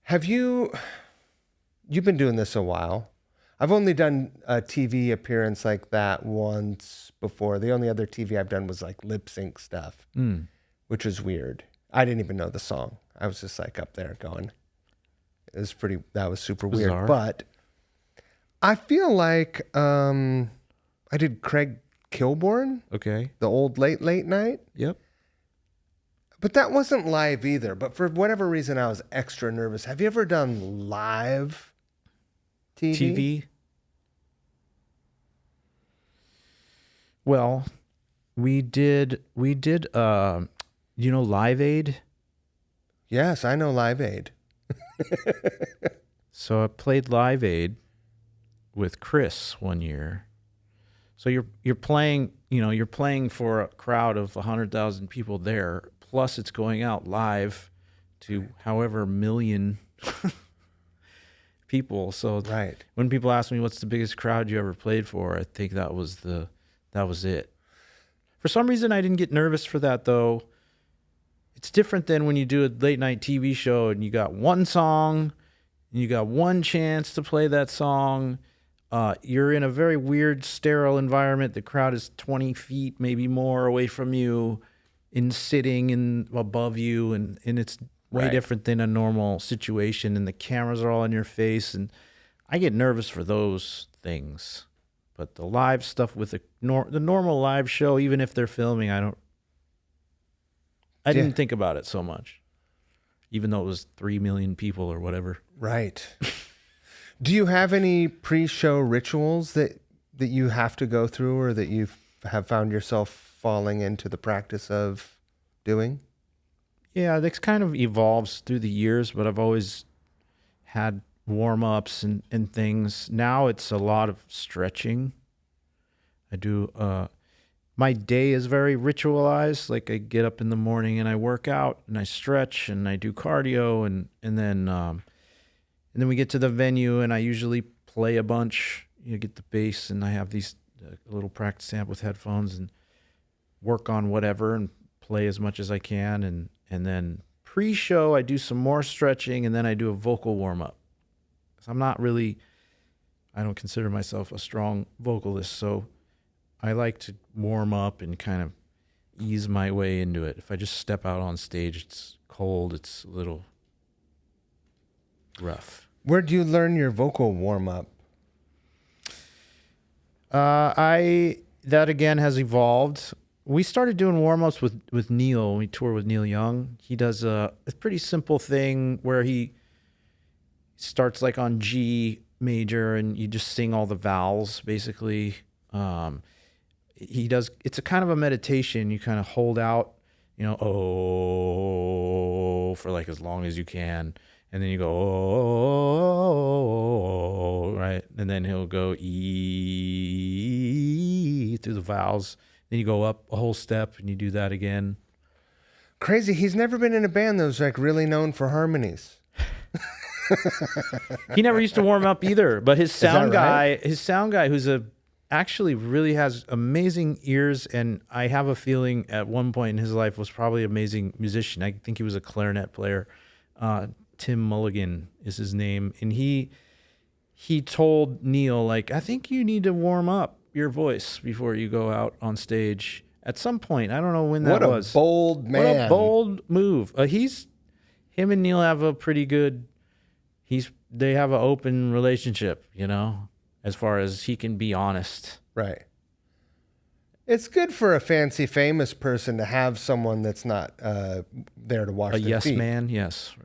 You've been doing this a while. I've only done a TV appearance like that once before. The only other TV I've done was like lip sync stuff, which was weird. I didn't even know the song. I was just like up there going, that was super Bizarre. weird. But I feel like I did Craig Kilborn, Okay. the old late night. Yep. But that wasn't live either. But for whatever reason, I was extra nervous. Have you ever done live TV? Well, we did LiveAid? Yes, I know LiveAid. So I played LiveAid with Chris one year. So you're playing for a crowd of 100,000 people there, plus it's going out live to however million people. So Right. when people ask me what's the biggest crowd you ever played for, I think that was it. For some reason, I didn't get nervous for that, though. It's different than when you do a late night TV show and you got one song and you got one chance to play that song. You're in a very weird, sterile environment. The crowd is 20 feet, maybe more, away from you, sitting above you, and it's way different than a normal situation. And the cameras are all in your face, and I get nervous for those things. But the live stuff with the normal live show, even if they're filming, I didn't think about it so much, even though it was 3 million people or whatever. Right. Do you have any pre-show rituals that you have to go through or that you have found yourself falling into the practice of doing? Yeah, this kind of evolves through the years, but I've always had warm-ups and things. Now it's a lot of stretching. I do... my day is very ritualized. Like I get up in the morning and I work out and I stretch and I do cardio and then we get to the venue and I usually play a bunch. Get the bass and I have these little practice amp with headphones and work on whatever and play as much as I can. And then pre-show I do some more stretching and then I do a vocal warm-up. So I don't consider myself a strong vocalist, so I like to warm up and kind of ease my way into it. If I just step out on stage, it's cold, it's a little rough. Where'd you learn your vocal warm-up? That again has evolved. We started doing warm-ups with Neil. We tour with Neil Young. He does a pretty simple thing where he starts like on G major and you just sing all the vowels basically. It's a kind of a meditation. You kind of hold out, oh, for like as long as you can. And then you go, oh, right? And then he'll go E through the vowels. Then you go up a whole step and you do that again. Crazy. He's never been in a band that was like really known for harmonies. He never used to warm up either, but his sound right? guy who's actually really has amazing ears, and I have a feeling at one point in his life was probably an amazing musician. I think he was a clarinet player. Tim Mulligan is his name, and he told Neil, like, I think you need to warm up your voice before you go out on stage at some point. I don't know when that was. What a bold man. What a bold move. Him and Neil have a pretty good, they have an open relationship, as far as he can be honest. Right. It's good for a fancy, famous person to have someone that's not there to wash their feet. A yes man, yes.